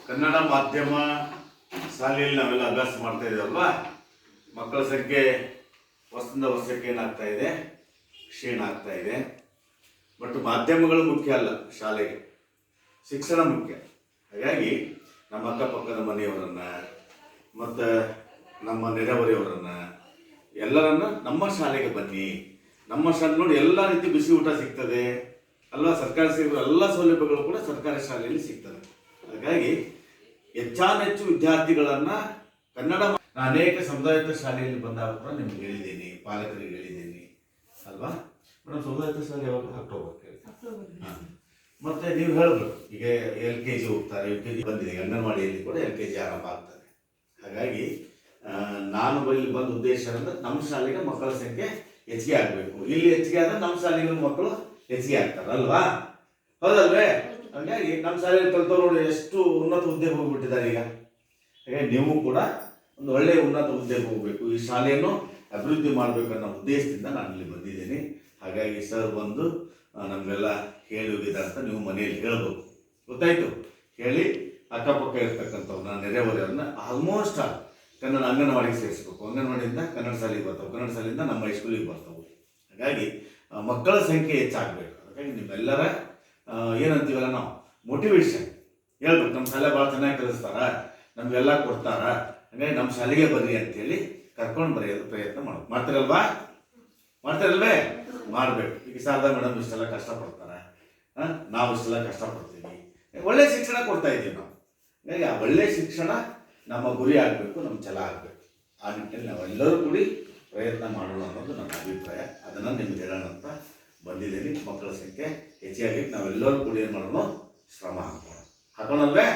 ಕನ್ನಡ ಮಾಧ್ಯಮ ಶಾಲೆಯಲ್ಲಿ ನಾವೆಲ್ಲ ಅಭ್ಯಾಸ ಮಾಡ್ತಾ ಇದ್ದೀವಲ್ವಾ, ಮಕ್ಕಳ ಸಂಖ್ಯೆ ವರ್ಷದಿಂದ ವರ್ಷಕ್ಕೆ ಏನಾಗ್ತಾ ಇದೆ, ಕ್ಷೀಣ ಆಗ್ತಾ ಇದೆ. ಬಟ್ ಮಾಧ್ಯಮಗಳು ಮುಖ್ಯ ಅಲ್ಲ, ಶಾಲೆಗೆ ಶಿಕ್ಷಣ ಮುಖ್ಯ. ಹಾಗಾಗಿ ನಮ್ಮ ಅಕ್ಕಪಕ್ಕದ ಮನೆಯವರನ್ನು ಮತ್ತು ನಮ್ಮ ನೆರೆಹೊರೆಯವರನ್ನು ಎಲ್ಲರನ್ನ ನಮ್ಮ ಶಾಲೆಗೆ ಬನ್ನಿ, ನಮ್ಮ ಶಾಲೆ ನೋಡಿ ಎಲ್ಲ ರೀತಿ ಬಿಸಿ ಊಟ ಸಿಗ್ತದೆ ಅಲ್ವಾ, ಸರ್ಕಾರ ಸಿಗುವ ಎಲ್ಲ ಸೌಲಭ್ಯಗಳು ಕೂಡ ಸರ್ಕಾರಿ ಶಾಲೆಯಲ್ಲಿ ಸಿಗ್ತದೆ. ಹಾಗಾಗಿ ಹೆಚ್ಚಾನೆಚ್ಚು ವಿದ್ಯಾರ್ಥಿಗಳನ್ನು ಕನ್ನಡ ಅನೇಕ ಸಮುದಾಯದ ಶಾಲೆಯಲ್ಲಿ ಬಂದಾಗ ಕೂಡ ನಿಮ್ಗೆ ಹೇಳಿದ್ದೀನಿ, ಪಾಲಕರಿಗೆ ಹೇಳಿದ್ದೀನಿ ಅಲ್ವಾ ಮೇಡಮ್. ಸಮುದಾಯದ ಶಾಲೆ ಯಾವಾಗ? ಅಕ್ಟೋಬರ್. ಮತ್ತೆ ನೀವು ಹೇಳಬೇಕು, ಈಗ LKG ಹೋಗ್ತಾರೆ, UKG ಬಂದಿದೆ, ಅಂಗನವಾಡಿಯಲ್ಲಿ ಕೂಡ LKG ಆರಂಭ ಆಗ್ತದೆ. ಹಾಗಾಗಿ ನಾನು ಇಲ್ಲಿ ಬಂದ ಉದ್ದೇಶ ಅಂದರೆ ನಮ್ಮ ಶಾಲೆಗೆ ಮಕ್ಕಳ ಸಂಖ್ಯೆ ಹೆಚ್ಚಿಗೆ ಆಗಬೇಕು. ಇಲ್ಲಿ ಹೆಚ್ಚಿಗೆ ಆದರೆ ನಮ್ಮ ಶಾಲೆಗೆ ಮಕ್ಕಳು ಹೆಚ್ಚಿಗೆ ಆಗ್ತಾರಲ್ವಾ, ಹೌದಲ್ವೇ? ಹಾಗಾಗಿ ನಮ್ಮ ಶಾಲೆಯಲ್ಲಿ ಕಲ್ತವ್ರು ನೋಡಿ ಎಷ್ಟು ಉನ್ನತ ಹುದ್ದೆಗೆ ಹೋಗ್ಬಿಟ್ಟಿದ್ದಾರೆ ಈಗ. ಹಾಗಾಗಿ ನೀವು ಕೂಡ ಒಂದು ಒಳ್ಳೆಯ ಉನ್ನತ ಹುದ್ದೆಗೆ ಹೋಗಬೇಕು, ಈ ಶಾಲೆಯನ್ನು ಅಭಿವೃದ್ಧಿ ಮಾಡಬೇಕು ಅನ್ನೋ ಉದ್ದೇಶದಿಂದ ನಾನು ಇಲ್ಲಿ ಬಂದಿದ್ದೀನಿ. ಹಾಗಾಗಿ ಸರ್ ಬಂದು ನಮಗೆಲ್ಲ ಹೇಳಿ ಹೋಗಿದ್ದಾರೆ ಅಂತ ನೀವು ಮನೆಯಲ್ಲಿ ಹೇಳ್ಬೇಕು, ಗೊತ್ತಾಯ್ತು? ಹೇಳಿ ಅಕ್ಕಪಕ್ಕ ಇರ್ತಕ್ಕಂಥವ್ರನ್ನ ನೆರೆಹೊರೆಯವ್ರನ್ನ ಆಲ್ಮೋಸ್ಟ್ ಕನ್ನಡ ಅಂಗನವಾಡಿಗೆ ಸೇರಿಸ್ಬೇಕು. ಅಂಗನವಾಡಿಯಿಂದ ಕನ್ನಡ ಶಾಲೆಗೆ ಬರ್ತಾವೆ, ಕನ್ನಡ ಶಾಲೆಯಿಂದ ನಮ್ಮ ಹೈಸ್ಕೂಲಿಗೆ ಬರ್ತಾವೆ. ಹಾಗಾಗಿ ಮಕ್ಕಳ ಸಂಖ್ಯೆ ಹೆಚ್ಚಾಗಬೇಕು. ಹಾಗಾಗಿ ನಿಮ್ಮೆಲ್ಲರ ಏನಂತೀವಲ್ಲ ನಾವು ಮೋಟಿವೇಶನ್ ಹೇಳ್ಬೇಕು, ನಮ್ಮ ಶಾಲೆ ಭಾಳ ಚೆನ್ನಾಗಿ ಕಲಿಸ್ತಾರ, ನಮಗೆಲ್ಲ ಕೊಡ್ತಾರ, ಹಾಗಾಗಿ ನಮ್ಮ ಶಾಲೆಗೆ ಬರ್ರಿ ಅಂತೇಳಿ ಕರ್ಕೊಂಡು ಬರೆಯೋದು ಪ್ರಯತ್ನ ಮಾಡ್ತಾರಲ್ವೇ? ಮಾಡಬೇಕು. ಈಗ ಶಾರದಾ ಮೇಡಮ್ ಇಷ್ಟೆಲ್ಲ ಕಷ್ಟಪಡ್ತಾರೆ, ನಾವು ಇಷ್ಟೆಲ್ಲ ಕಷ್ಟಪಡ್ತೀವಿ, ಒಳ್ಳೆ ಶಿಕ್ಷಣ ಕೊಡ್ತಾ ಇದ್ದೀವಿ ನಾವು. ಹಾಗಾಗಿ ಆ ಒಳ್ಳೆಯ ಶಿಕ್ಷಣ ನಮ್ಮ ಗುರಿ ಆಗಬೇಕು, ನಮ್ಮ ಛಲ ಆಗಬೇಕು. ಆ ನಿಟ್ಟಿನಲ್ಲಿ ನಾವೆಲ್ಲರೂ ಕೂಡಿ ಪ್ರಯತ್ನ ಮಾಡೋಣ ಅನ್ನೋದು ನನ್ನ ಅಭಿಪ್ರಾಯ. ಅದನ್ನು ನಿಮ್ಗೆ ಹೇಳೋಣ ಅಂತ ಬಂದಿದ್ದೀನಿ. ಮಕ್ಕಳ ಸಂಖ್ಯೆ ಹೆಚ್ಚಾಗಿ ನಾವೆಲ್ಲರೂ ಕೂಡಿ ಏನು ಮಾಡೋಣ, ಶ್ರಮ ಹಾಕೋಣಲ್ವೇ?